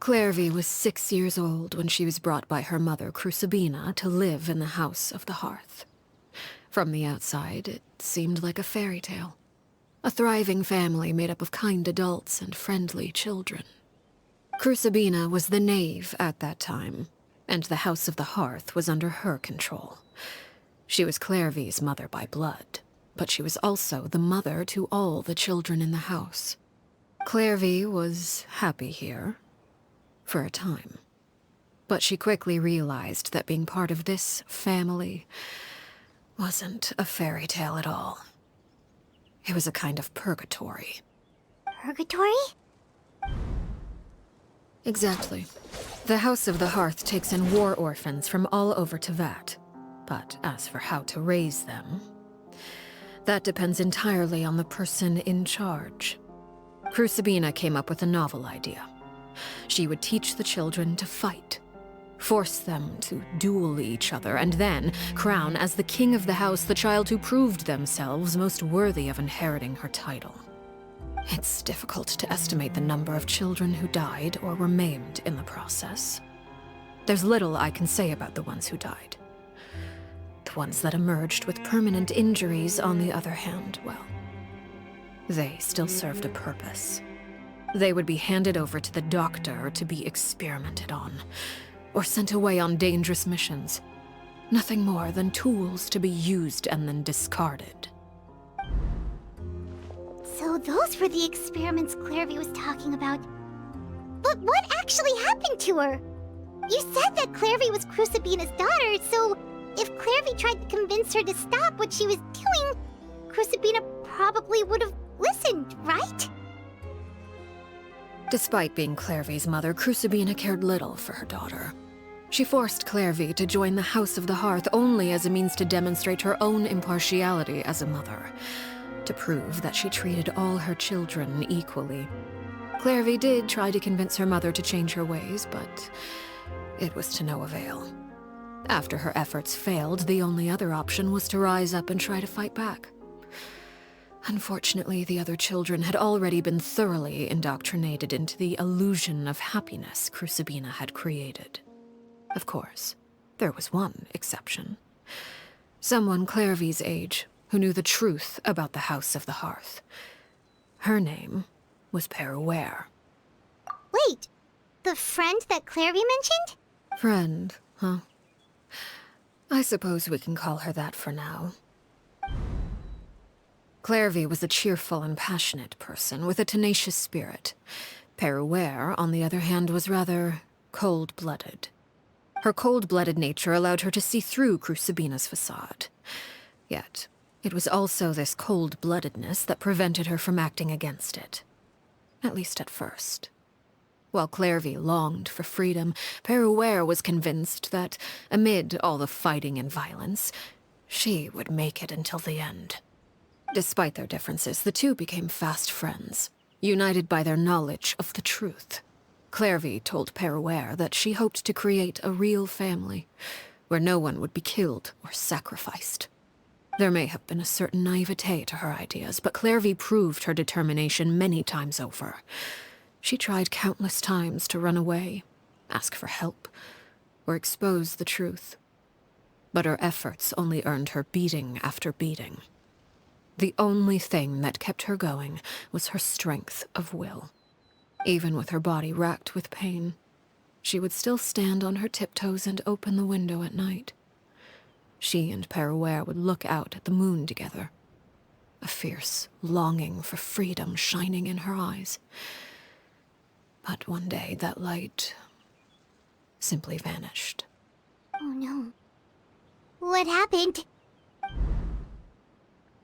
Clairvy was 6 years old when she was brought by her mother, Crucibina, to live in the House of the Hearth. From the outside, it seemed like a fairy tale. A thriving family made up of kind adults and friendly children. Crucibina was the knave at that time, and the House of the Hearth was under her control. She was Clairvy's mother by blood, but she was also the mother to all the children in the house. Clairvy was happy here, for a time. But she quickly realized that being part of this family wasn't a fairy tale at all. It was a kind of purgatory. Purgatory? Exactly. The House of the Hearth takes in war orphans from all over Teyvat. But as for how to raise them, that depends entirely on the person in charge. Crucibina came up with a novel idea. She would teach the children to fight, force them to duel each other, and then crown as the king of the house the child who proved themselves most worthy of inheriting her title. It's difficult to estimate the number of children who died or were maimed in the process. There's little I can say about the ones who died. The ones that emerged with permanent injuries, on the other hand, well, they still served a purpose. They would be handed over to the doctor to be experimented on, or sent away on dangerous missions. Nothing more than tools to be used and then discarded. So those were the experiments Clairvy was talking about. But what actually happened to her? You said that Clairvy was Crucibina's daughter, so if Clairvy tried to convince her to stop what she was doing, Crucibina probably would have listened, right? Despite being Clairvy's mother, Crucibina cared little for her daughter. She forced Clairvy to join the House of the Hearth only as a means to demonstrate her own impartiality as a mother, to prove that she treated all her children equally. Clairvy did try to convince her mother to change her ways, but it was to no avail. After her efforts failed, the only other option was to rise up and try to fight back. Unfortunately, the other children had already been thoroughly indoctrinated into the illusion of happiness Crucibina had created. Of course, there was one exception. Someone Clairvy's age who knew the truth about the House of the Hearth. Her name was Peruere. Wait, the friend that Clairvy mentioned? Friend, huh? I suppose we can call her that for now. Clairvy was a cheerful and passionate person with a tenacious spirit. Peruere, on the other hand, was rather cold-blooded. Her cold-blooded nature allowed her to see through Crucibina's facade. Yet, it was also this cold-bloodedness that prevented her from acting against it. At least at first. While Clairvy longed for freedom, Peruere was convinced that, amid all the fighting and violence, she would make it until the end. Despite their differences, the two became fast friends, united by their knowledge of the truth. Clairvy told Peruere that she hoped to create a real family, where no one would be killed or sacrificed. There may have been a certain naivete to her ideas, but Clairvy proved her determination many times over. She tried countless times to run away, ask for help, or expose the truth. But her efforts only earned her beating after beating. The only thing that kept her going was her strength of will. Even with her body racked with pain, she would still stand on her tiptoes and open the window at night. She and Peruere would look out at the moon together, a fierce longing for freedom shining in her eyes. But one day that light simply vanished. Oh no. What happened?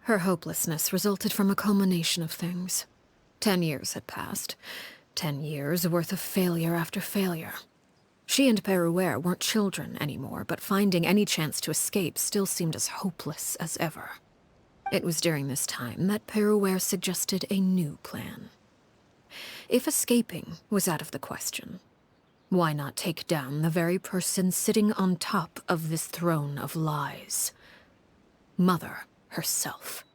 Her hopelessness resulted from a culmination of things. 10 years had passed. 10 years worth of failure after failure. She and Peruere weren't children anymore, but finding any chance to escape still seemed as hopeless as ever. It was during this time that Peruere suggested a new plan. If escaping was out of the question, why not take down the very person sitting on top of this throne of lies? Mother herself.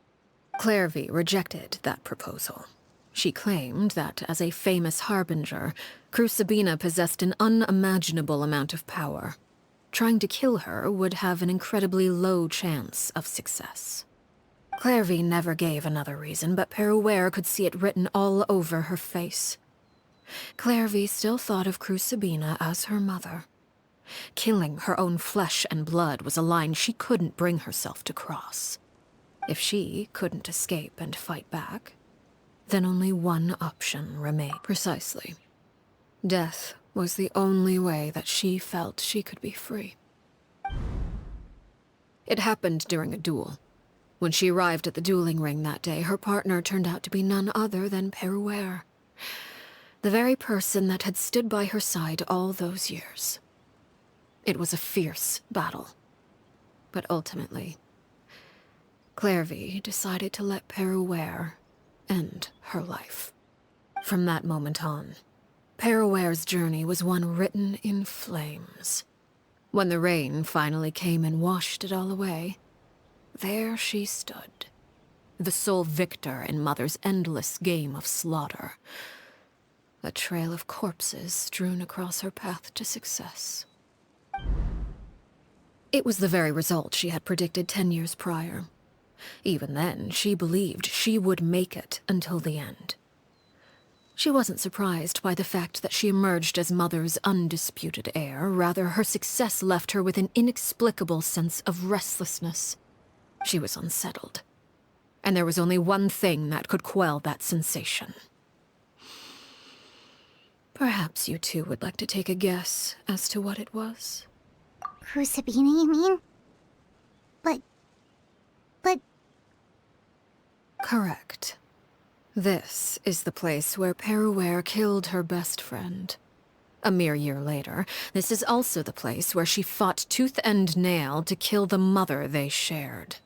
Clairvy rejected that proposal. She claimed that, as a famous harbinger, Crucibina possessed an unimaginable amount of power. Trying to kill her would have an incredibly low chance of success. Clairvy never gave another reason, but Peruere could see it written all over her face. Clairvy still thought of Crucibina as her mother. Killing her own flesh and blood was a line she couldn't bring herself to cross. If she couldn't escape and fight back, then only one option remained. Precisely. Death was the only way that she felt she could be free. It happened during a duel. When she arrived at the dueling ring that day, her partner turned out to be none other than Peruere, the very person that had stood by her side all those years. It was a fierce battle, but ultimately, Clairvy decided to let Peruere end her life. From that moment on, Peruere's journey was one written in flames. When the rain finally came and washed it all away, there she stood, the sole victor in Mother's endless game of slaughter, a trail of corpses strewn across her path to success. It was the very result she had predicted 10 years prior. Even then, she believed she would make it until the end. She wasn't surprised by the fact that she emerged as Mother's undisputed heir. Rather, her success left her with an inexplicable sense of restlessness. She was unsettled, and there was only one thing that could quell that sensation. Perhaps you two would like to take a guess as to what it was? Crucibina, you mean? But... Correct. This is the place where Peruere killed her best friend. A mere year later, this is also the place where she fought tooth and nail to kill the mother they shared.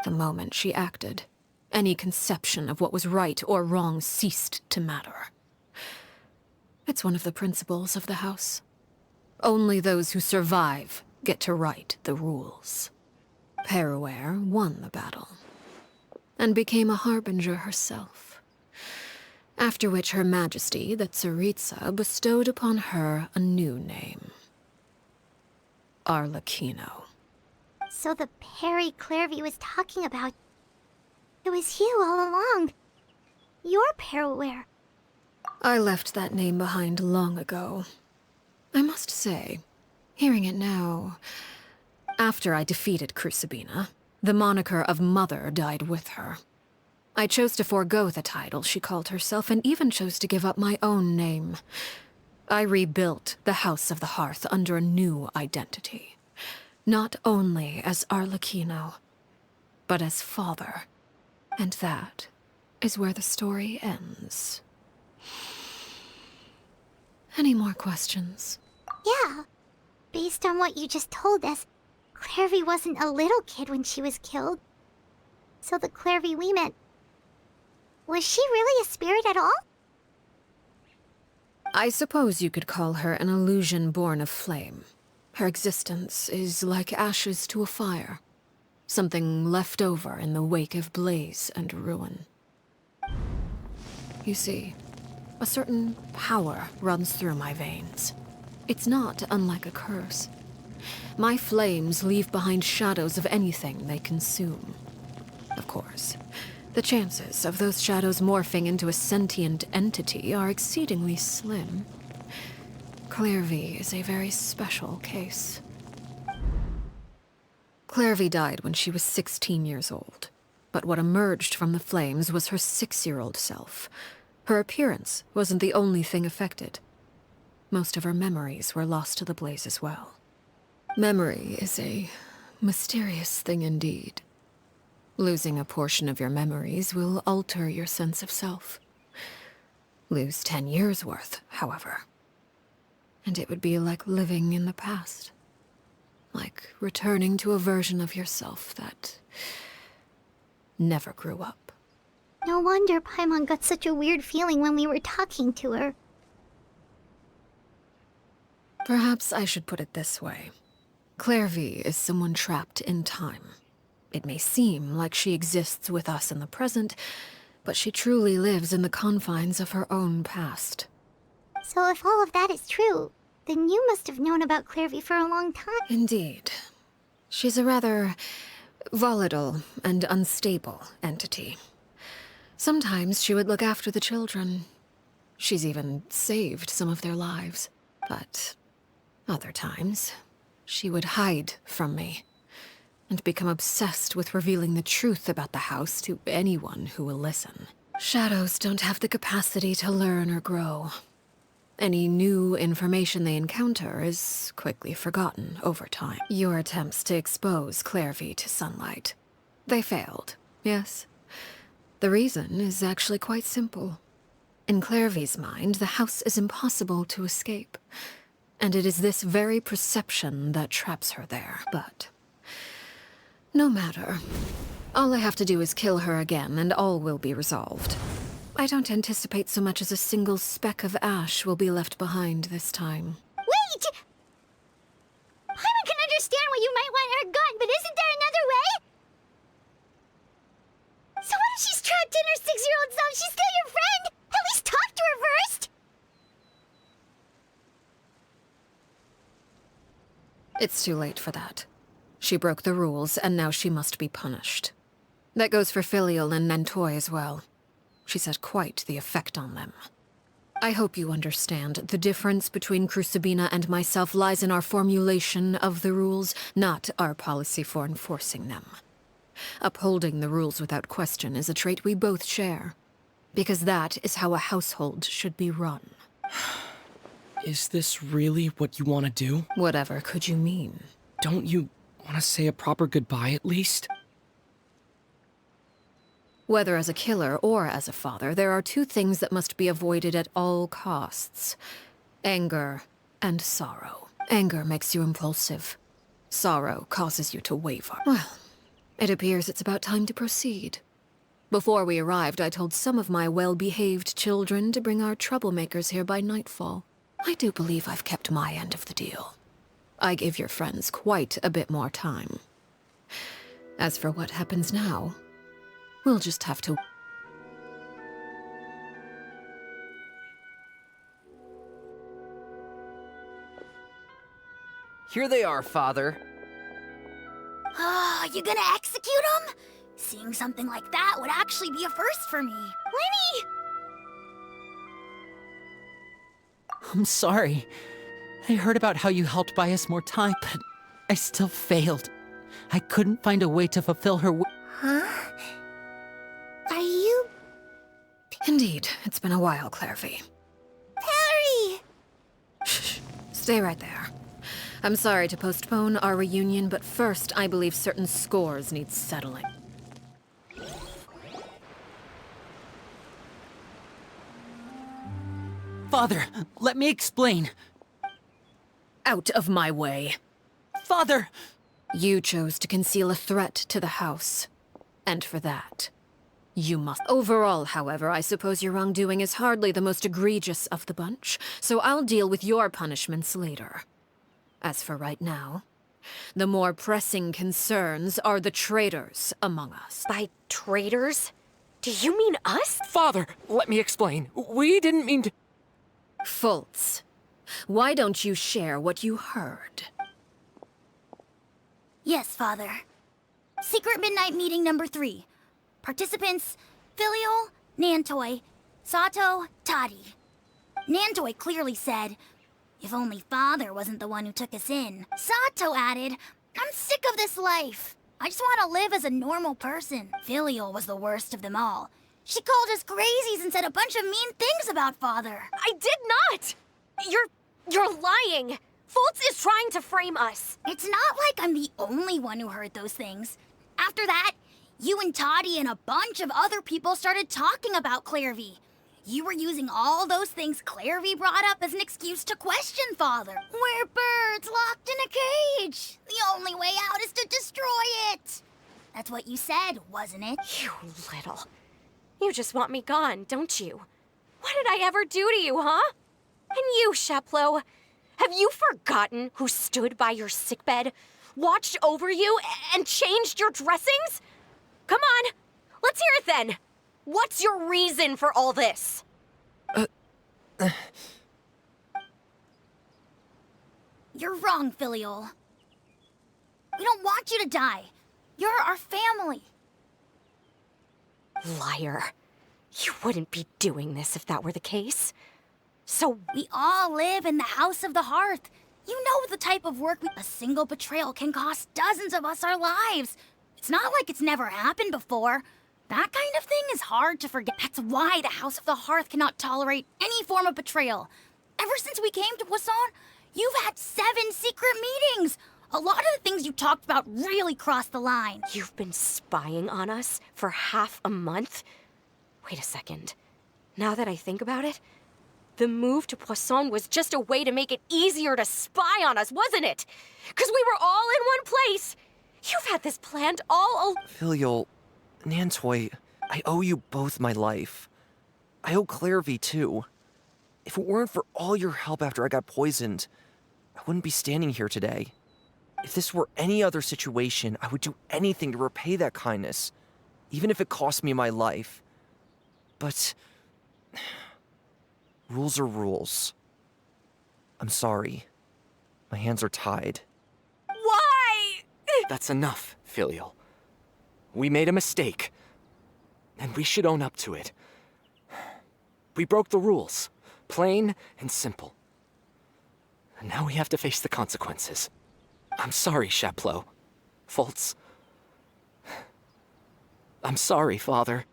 The moment she acted, any conception of what was right or wrong ceased to matter. It's one of the principles of the house. Only those who survive get to write the rules. Peruere won the battle, and became a harbinger herself. After which Her Majesty, the Tsaritsa, bestowed upon her a new name. Arlecchino. So the Perry Clairvy was talking about... It was you all along. You're Peruere. I left that name behind long ago. I must say, hearing it now... After I defeated Crucibina, the moniker of Mother died with her. I chose to forego the title she called herself, and even chose to give up my own name. I rebuilt the House of the Hearth under a new identity. Not only as Arlecchino, but as father. And that is where the story ends. Any more questions? Yeah. Based on what you just told us, Clairvy wasn't a little kid when she was killed. So the Clairvy we met... Was she really a spirit at all? I suppose you could call her an illusion born of flame. Her existence is like ashes to a fire. Something left over in the wake of blaze and ruin. You see, a certain power runs through my veins. It's not unlike a curse. My flames leave behind shadows of anything they consume. Of course, the chances of those shadows morphing into a sentient entity are exceedingly slim. Clairvy is a very special case. Clairvy died when she was 16 years old, but what emerged from the flames was her 6-year-old self. Her appearance wasn't the only thing affected. Most of her memories were lost to the blaze as well. Memory is a mysterious thing indeed. Losing a portion of your memories will alter your sense of self. Lose 10 years' worth, however, and it would be like living in the past. Like returning to a version of yourself that never grew up. No wonder Paimon got such a weird feeling when we were talking to her. Perhaps I should put it this way. Clairvy is someone trapped in time. It may seem like she exists with us in the present, but she truly lives in the confines of her own past. So if all of that is true, then you must have known about Clairvy for a long time. Indeed. She's a rather volatile and unstable entity. Sometimes she would look after the children. She's even saved some of their lives. But other times, she would hide from me and become obsessed with revealing the truth about the house to anyone who will listen. Shadows don't have the capacity to learn or grow. Any new information they encounter is quickly forgotten over time. Your attempts to expose Clairvy to sunlight. They failed, yes? The reason is actually quite simple. In Clairvy's mind, the house is impossible to escape. And it is this very perception that traps her there. But no matter. All I have to do is kill her again, and all will be resolved. I don't anticipate so much as a single speck of ash will be left behind this time. Wait! Paimon can understand why you might want her gone, but isn't there another way? So what if she's trapped in her 6-year-old self? She's still your friend! At least talk to her first! It's too late for that. She broke the rules, and now she must be punished. That goes for Filial and Nantoy as well. She's had quite the effect on them. I hope you understand. The difference between Crucibina and myself lies in our formulation of the rules, not our policy for enforcing them. Upholding the rules without question is a trait we both share, because that is how a household should be run. Is this really what you want to do? Whatever could you mean? Don't you want to say a proper goodbye at least? Whether as a killer or as a father, there are two things that must be avoided at all costs. Anger and sorrow. Anger makes you impulsive. Sorrow causes you to waver. Well, it appears it's about time to proceed. Before we arrived, I told some of my well-behaved children to bring our troublemakers here by nightfall. I do believe I've kept my end of the deal. I gave your friends quite a bit more time. As for what happens now, we'll just have to... Here they are, Father. Ah, you gonna execute him? Seeing something like that would actually be a first for me. Lenny! I'm sorry. I heard about how you helped buy us more time, but I still failed. I couldn't find a way to fulfill her Huh? Are you... Indeed, it's been a while, Clairvy. Perry! Shh, stay right there. I'm sorry to postpone our reunion, but first, I believe certain scores need settling. Father, let me explain. Out of my way. Father! You chose to conceal a threat to the house. And for that, you must... Overall, however, I suppose your wrongdoing is hardly the most egregious of the bunch, so I'll deal with your punishments later. As for right now, the more pressing concerns are the traitors among us. By traitors? Do you mean us? Father, let me explain. We didn't mean to... Fultz, why don't you share what you heard? Yes, Father. Secret Midnight Meeting number 3. Participants, Filial, Nantoy, Sato, Toddy. Nantoy clearly said, if only Father wasn't the one who took us in. Sato added, I'm sick of this life. I just want to live as a normal person. Filial was the worst of them all. She called us crazies and said a bunch of mean things about Father. I did not! You're lying! Fultz is trying to frame us. It's not like I'm the only one who heard those things. After that, you and Toddy and a bunch of other people started talking about Clairvy. You were using all those things Clairvy brought up as an excuse to question Father. We're birds locked in a cage. The only way out is to destroy it. That's what you said, wasn't it? You little... You just want me gone, don't you? What did I ever do to you, huh? And you, Sheplo, have you forgotten who stood by your sickbed, watched over you, and changed your dressings? Come on, let's hear it then. What's your reason for all this? You're wrong, Filial. We don't want you to die. You're our family. Liar. You wouldn't be doing this if that were the case. So, We all live in the House of the Hearth. You know the type of work a single betrayal can cost dozens of us our lives. It's not like it's never happened before. That kind of thing is hard to forget. That's why the House of the Hearth cannot tolerate any form of betrayal. Ever since we came to Poisson, you've had 7 secret meetings. A lot of the things you talked about really crossed the line. you've been spying on us for half a month? Wait a second. Now that I think about it, the move to Poisson was just a way to make it easier to spy on us, wasn't it? Because we were all in one place. You've had this planned all Filial, Nantoy, I owe you both my life. I owe Clairvy too. If it weren't for all your help after I got poisoned, I wouldn't be standing here today. If this were any other situation, I would do anything to repay that kindness, even if it cost me my life. But rules are rules. I'm sorry. My hands are tied. Why? That's enough, Filial. We made a mistake, and we should own up to it. We broke the rules, plain and simple. And now we have to face the consequences. I'm sorry, Chapleau. Foltz. I'm sorry, Father.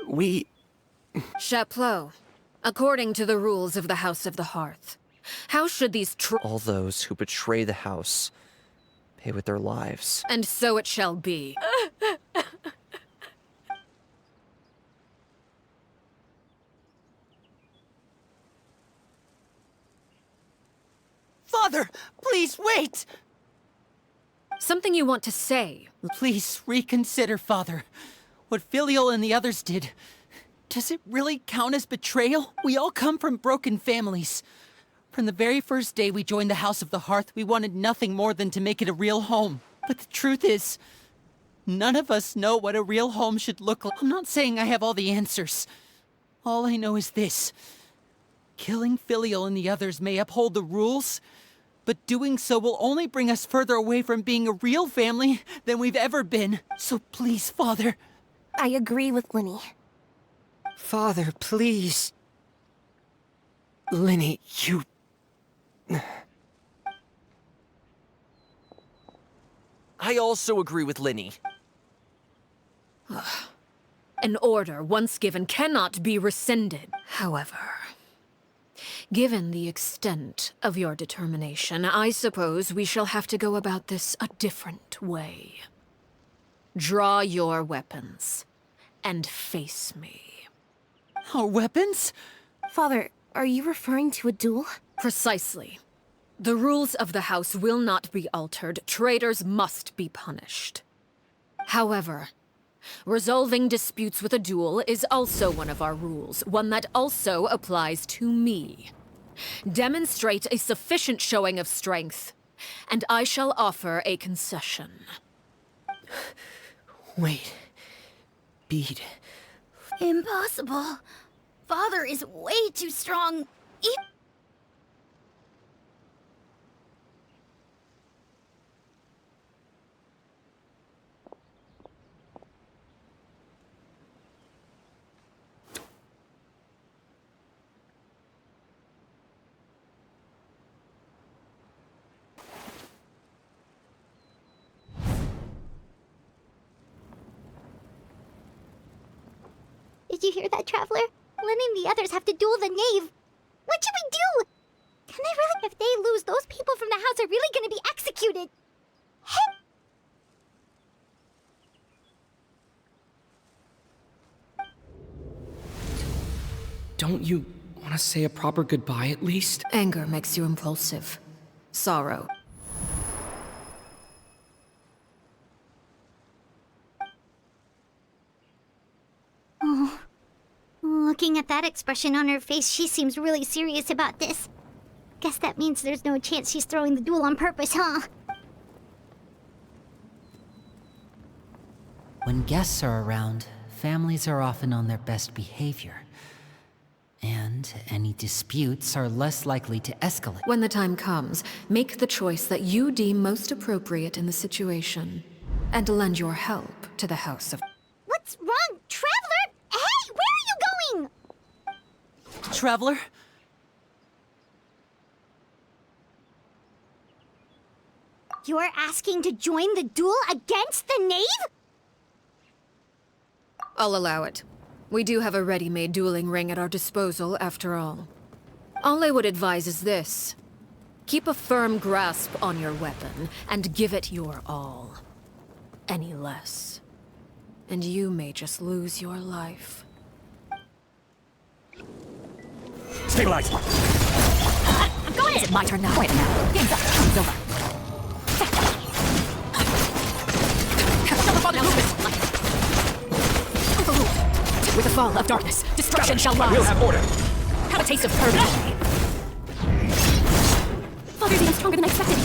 We... Chapleau, according to the rules of the House of the Hearth, how should these All those who betray the house pay with their lives. And so it shall be. Father, please wait! Something you want to say? Please reconsider, Father. What Filial and the others did. Does it really count as betrayal? We all come from broken families. From the very first day we joined the House of the Hearth, we wanted nothing more than to make it a real home. But the truth is, none of us know what a real home should look like. I'm not saying I have all the answers. All I know is this. Killing Filial and the others may uphold the rules, but doing so will only bring us further away from being a real family than we've ever been. So please, Father. I agree with Linny. Father, please. Linny, you... I also agree with Linny. An order once given cannot be rescinded. However, given the extent of your determination, I suppose we shall have to go about this a different way. Draw your weapons and face me. Our weapons? Father, are you referring to a duel? Precisely. The rules of the house will not be altered. Traitors must be punished. However, resolving disputes with a duel is also one of our rules, one that also applies to me. Demonstrate a sufficient showing of strength, and I shall offer a concession. Wait. Bede. Impossible. Father is way too strong. Did you hear that, Traveler? Lenny and the others have to duel the knave. What should we do? Can they really? If they lose, those people from the house are really gonna be executed. Don't you want to say a proper goodbye at least? Anger makes you impulsive. Sorrow. Looking at that expression on her face, she seems really serious about this. Guess that means there's no chance she's throwing the duel on purpose, huh? When guests are around, families are often on their best behavior. And any disputes are less likely to escalate. When the time comes, make the choice that you deem most appropriate in the situation, and lend your help to the House of... What's wrong, Traveler? Hey, where are you going? Traveler? You're asking to join the duel against the knave? I'll allow it. We do have a ready-made dueling ring at our disposal, after all. All I would advise is this. Keep a firm grasp on your weapon, and give it your all. Any less, and you may just lose your life. Stabilize! I'm going in! Is it my turn now? Wait now. Game's up. Game's over. With the fall of darkness, destruction shall rise. We'll have order. Have a taste of purgatory. Father's even stronger than I expected.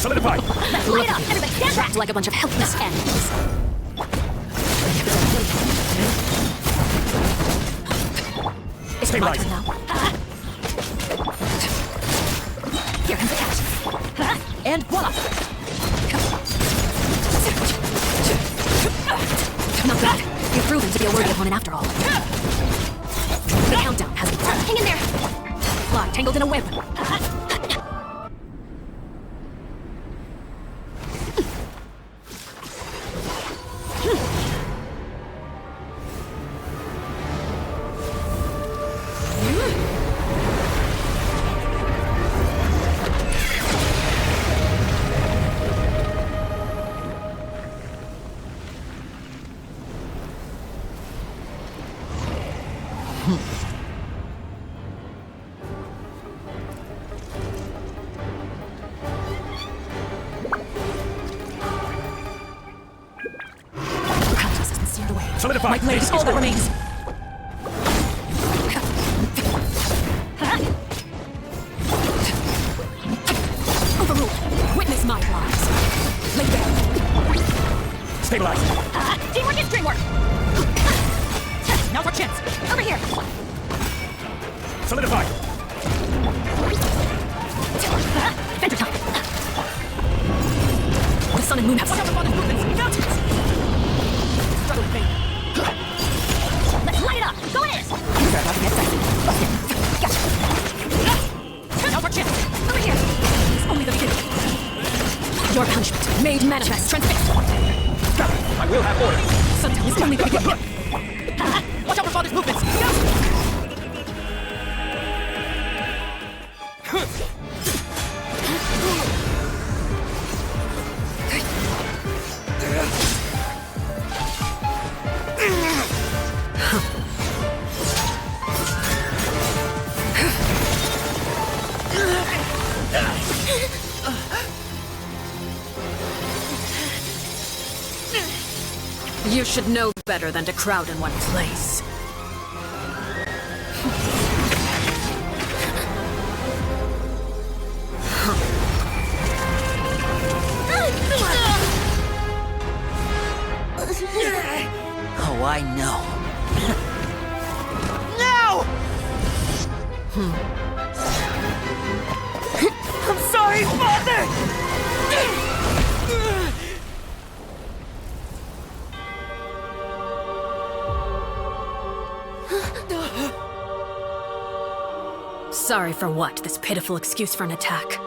Solidify! Light up! Everybody stand back! Trapped like a bunch of helpless animals. Is it my Stabilize. turn now? Here comes the catch. And voila! Not bad. You've proven to be a worthy opponent after all. The countdown has begun. Hang in there! Fly tangled in a web. Practice has been seared away. Solidify! My blade is all that remains. Overruled. Witness my rise. Lay bare. Stabilize! Teamwork is dreamwork! Now's our chance! Over here! Solidify! Adventure time. The sun and moon have struck upon the movements. Mountains. Struggle in vain. Let's light it up! Go in! You're about to get sexy. Gotcha. Now's our chance! Over here! It's only the beginning. Your punishment, made manifest, transfixed. I will have order. Sundown is only the beginning. Watch out for Father's movements! You should know better than to crowd in one place. Oh, I know. I'm sorry, Father! Sorry for what? This pitiful excuse for an attack.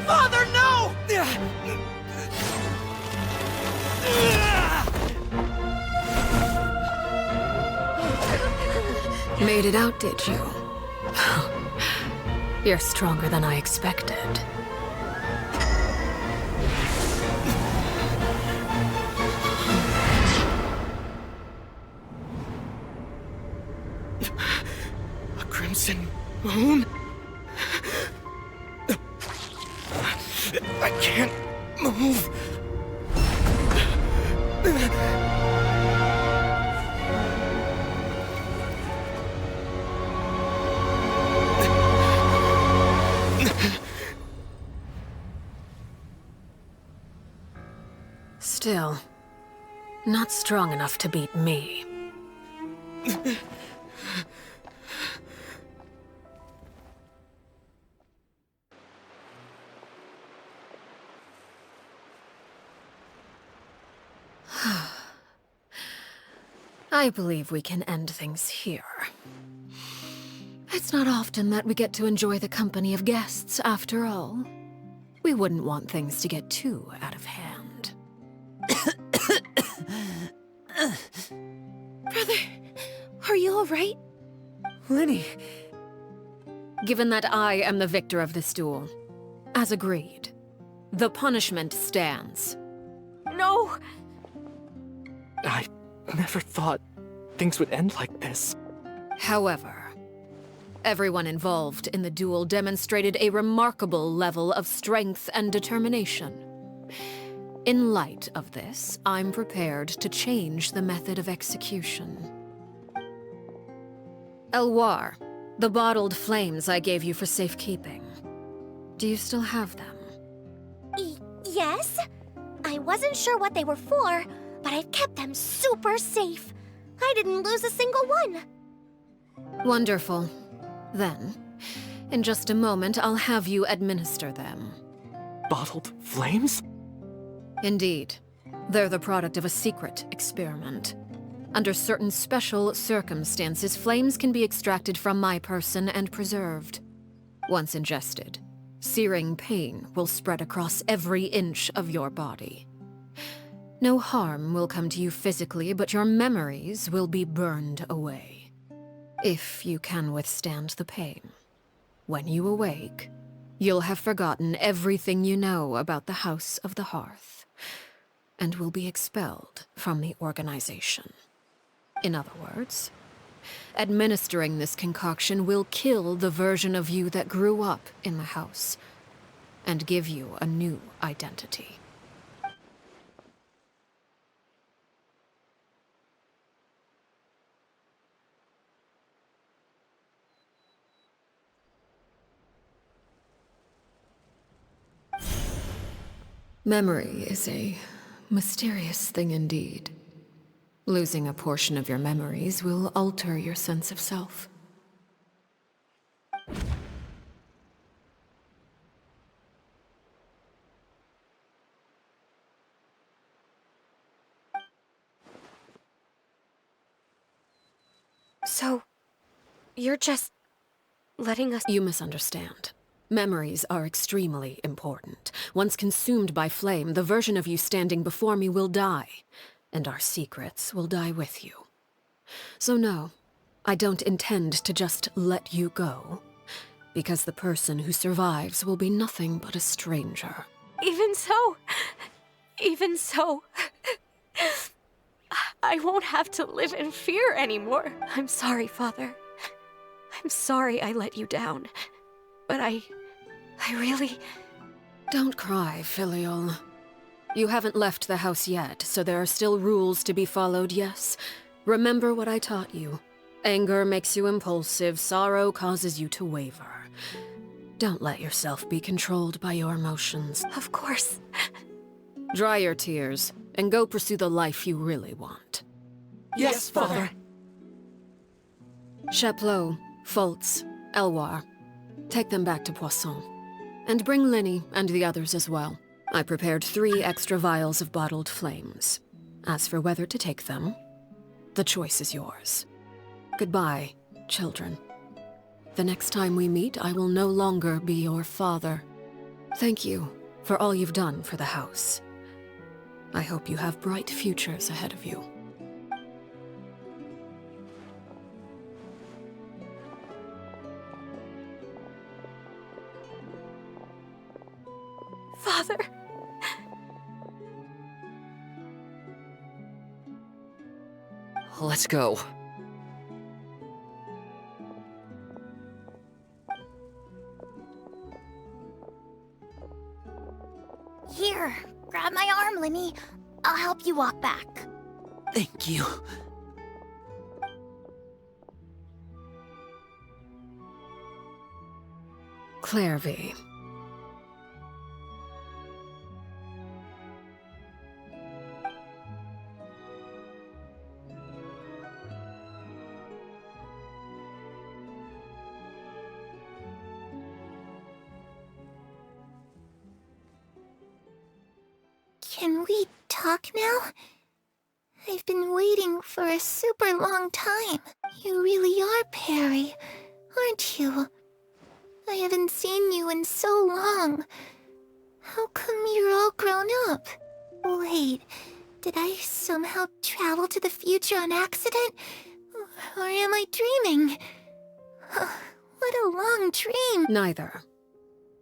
Father, no! Made it out, did you? You're stronger than I expected. A crimson moon? I can't move. Still, not strong enough to beat me. I believe we can end things here. It's not often that we get to enjoy the company of guests, after all. We wouldn't want things to get too out of hand. Brother, are you alright? Lenny. Given that I am the victor of this duel, as agreed, the punishment stands. No! I never thought things would end like this. However, everyone involved in the duel demonstrated a remarkable level of strength and determination. In light of this, I'm prepared to change the method of execution. Elwar, the bottled flames I gave you for safekeeping. Do you still have them? Yes? I wasn't sure what they were for, but I've kept them super safe. I didn't lose a single one. Wonderful. Then, in just a moment, I'll have you administer them. Bottled flames? Indeed. They're the product of a secret experiment. Under certain special circumstances, flames can be extracted from my person and preserved. Once ingested, searing pain will spread across every inch of your body. No harm will come to you physically, but your memories will be burned away. If you can withstand the pain. When you awake, you'll have forgotten everything you know about the House of the Hearth, and will be expelled from the organization. In other words, administering this concoction will kill the version of you that grew up in the house, and give you a new identity. Memory is a mysterious thing indeed. Losing a portion of your memories will alter your sense of self. So, you're just letting us... You misunderstand. Memories are extremely important. Once consumed by flame, the version of you standing before me will die, and our secrets will die with you. So no, I don't intend to just let you go, because the person who survives will be nothing but a stranger. Even so, I won't have to live in fear anymore. I'm sorry, Father. I'm sorry I let you down. But I really... Don't cry, Filial. You haven't left the house yet, so there are still rules to be followed, yes? Remember what I taught you. Anger makes you impulsive, sorrow causes you to waver. Don't let yourself be controlled by your emotions. Of course. Dry your tears, and go pursue the life you really want. Yes, Father. Chaplot, Foltz, Elwar. Take them back to Poisson. And bring Linny and the others as well. I prepared 3 extra vials of bottled flames. As for whether to take them, the choice is yours. Goodbye, children. The next time we meet, I will no longer be your father. Thank you for all you've done for the house. I hope you have bright futures ahead of you. Father. Let's go. Here, grab my arm, Limmy. I'll help you walk back. Thank you. Clairvy. Can we talk now? I've been waiting for a super long time. You really are Perry, aren't you? I haven't seen you in so long. How come you're all grown up? Wait, did I somehow travel to the future on accident? Or am I dreaming? What a long dream. Neither.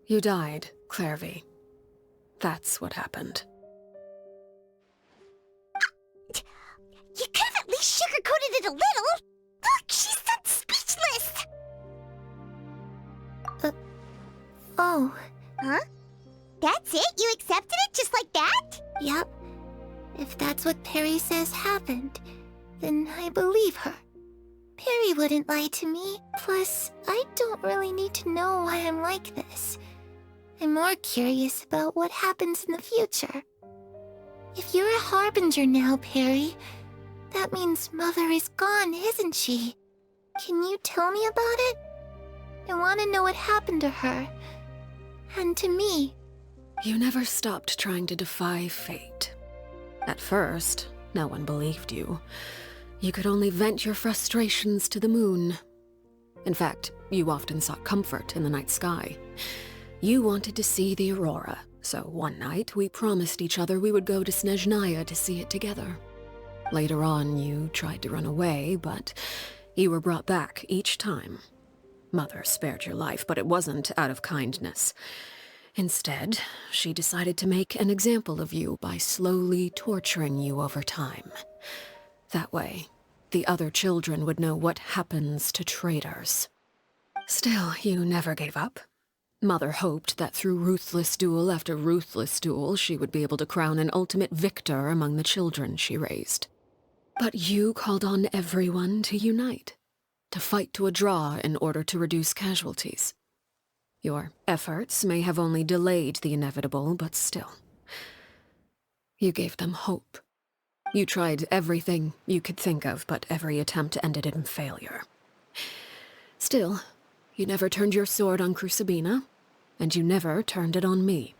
You died, Clairvy. That's what happened. You could have at least sugarcoated it a little. Look, she's so speechless. Oh. Huh? That's it? You accepted it just like that? Yep. If that's what Perry says happened, then I believe her. Perry wouldn't lie to me. Plus, I don't really need to know why I'm like this. I'm more curious about what happens in the future. If you're a harbinger now, Perry, that means Mother is gone, isn't she? Can you tell me about it? I want to know what happened to her. And to me. You never stopped trying to defy fate. At first, no one believed you. You could only vent your frustrations to the moon. In fact, you often sought comfort in the night sky. You wanted to see the aurora, so one night we promised each other we would go to Snezhnaya to see it together. Later on, you tried to run away, but you were brought back each time. Mother spared your life, but it wasn't out of kindness. Instead, she decided to make an example of you by slowly torturing you over time. That way, the other children would know what happens to traitors. Still, you never gave up. Mother hoped that through ruthless duel after ruthless duel, she would be able to crown an ultimate victor among the children she raised. But you called on everyone to unite, to fight to a draw in order to reduce casualties. Your efforts may have only delayed the inevitable, but still. You gave them hope. You tried everything you could think of, but every attempt ended in failure. Still, you never turned your sword on Crucibina, and you never turned it on me.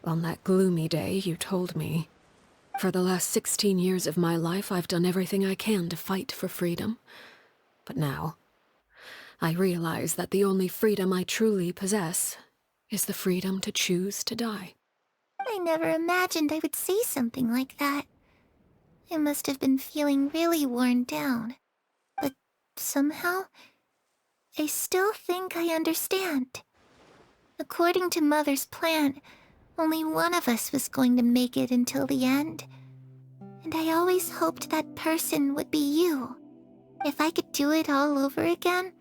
On that gloomy day, you told me, "For the last 16 years of my life, I've done everything I can to fight for freedom. But now, I realize that the only freedom I truly possess is the freedom to choose to die." I never imagined I would say something like that. I must have been feeling really worn down. But somehow, I still think I understand. According to Mother's plan, only one of us was going to make it until the end. And I always hoped that person would be you. If I could do it all over again,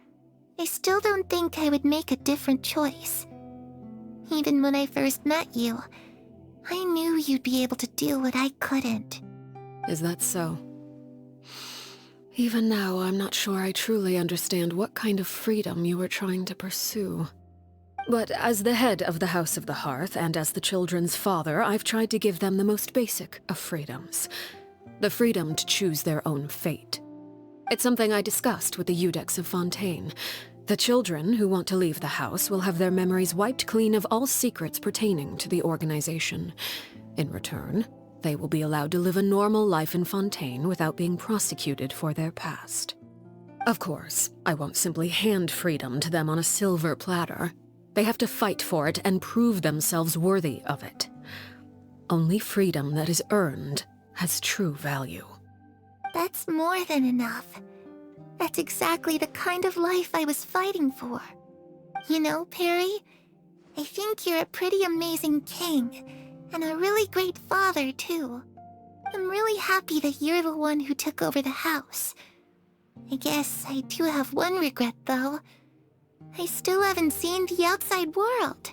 I still don't think I would make a different choice. Even when I first met you, I knew you'd be able to do what I couldn't. Is that so? Even now, I'm not sure I truly understand what kind of freedom you were trying to pursue. But as the head of the House of the Hearth and as the children's father, I've tried to give them the most basic of freedoms. The freedom to choose their own fate. It's something I discussed with the Iudex of Fontaine. The children who want to leave the house will have their memories wiped clean of all secrets pertaining to the organization. In return, they will be allowed to live a normal life in Fontaine without being prosecuted for their past. Of course, I won't simply hand freedom to them on a silver platter. They have to fight for it and prove themselves worthy of it. Only freedom that is earned has true value. That's more than enough. That's exactly the kind of life I was fighting for. You know, Perry, I think you're a pretty amazing king, and a really great father, too. I'm really happy that you're the one who took over the house. I guess I do have one regret, though. I still haven't seen the outside world.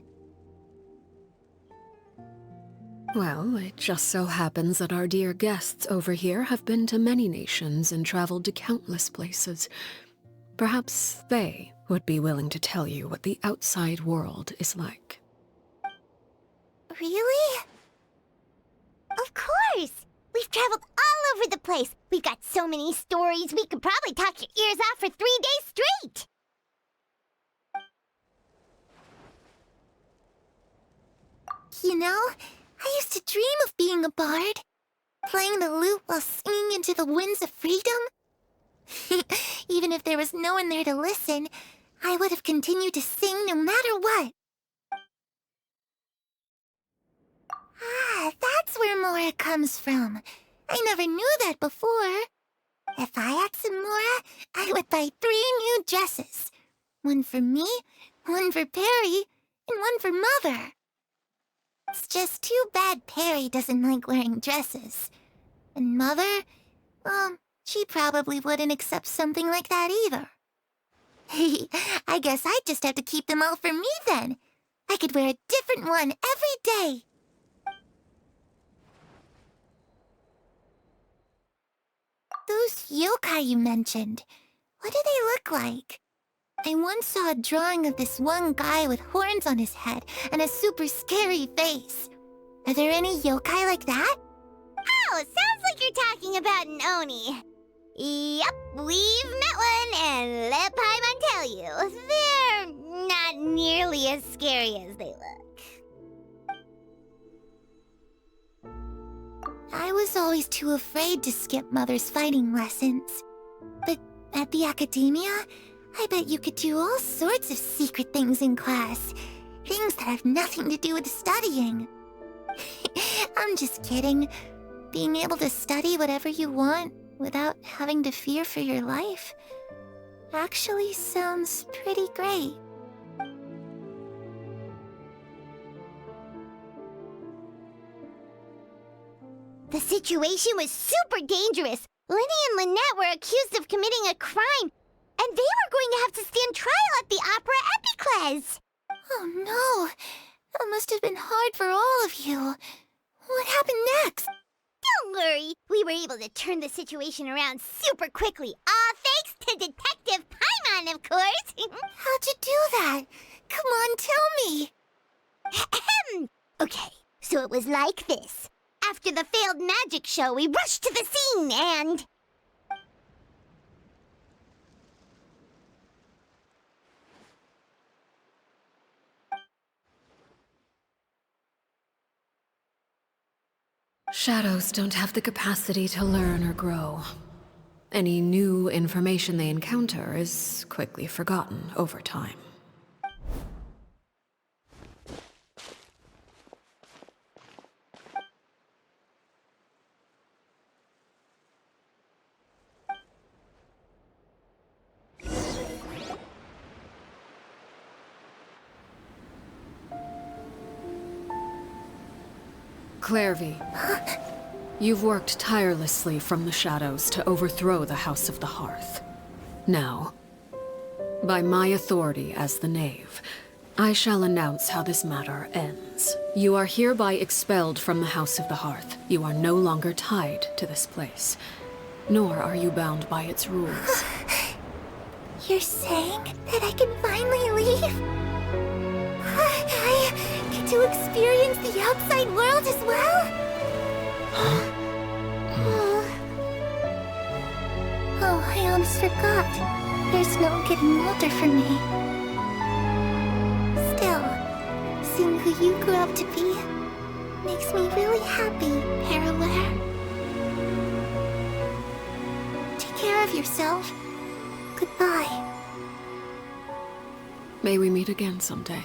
Well, it just so happens that our dear guests over here have been to many nations and traveled to countless places. Perhaps they would be willing to tell you what the outside world is like. Really? Of course! We've traveled all over the place. We've got so many stories, we could probably talk your ears off for 3 days straight! You know, I used to dream of being a bard. Playing the lute while singing into the winds of freedom. Even if there was no one there to listen, I would have continued to sing no matter what. Ah, that's where Mora comes from. I never knew that before. If I had some Mora, I would buy 3 new dresses. One for me, one for Perry, and one for Mother. It's just too bad Perry doesn't like wearing dresses. And Mother, well, she probably wouldn't accept something like that either. I guess I'd just have to keep them all for me then. I could wear a different one every day. Those yokai you mentioned, what do they look like? I once saw a drawing of this one guy with horns on his head and a super scary face. Are there any yokai like that? Oh, sounds like you're talking about an Oni. Yep, we've met one, and let Paimon tell you, they're not nearly as scary as they look. I was always too afraid to skip Mother's fighting lessons. But at the academia, I bet you could do all sorts of secret things in class. Things that have nothing to do with studying. I'm just kidding. Being able to study whatever you want without having to fear for your life actually sounds pretty great. The situation was super dangerous. Lenny and Lynette were accused of committing a crime, and they were going to have to stand trial at the Opera Epicles. Oh no! That must have been hard for all of you. What happened next? Don't worry, we were able to turn the situation around super quickly, all thanks to Detective Paimon, of course. How'd you do that? Come on, tell me. Okay, so it was like this. After the failed magic show, we rushed to the scene and... Shadows don't have the capacity to learn or grow. Any new information they encounter is quickly forgotten over time. Clairvy, you've worked tirelessly from the shadows to overthrow the House of the Hearth. Now, by my authority as the Knave, I shall announce how this matter ends. You are hereby expelled from the House of the Hearth. You are no longer tied to this place, nor are you bound by its rules. You're saying that I can finally leave? I get to experience the outside world as well? Oh, I almost forgot. There's no getting older for me. Still, seeing who you grew up to be makes me really happy, Paraware. Take care of yourself. Goodbye. May we meet again someday.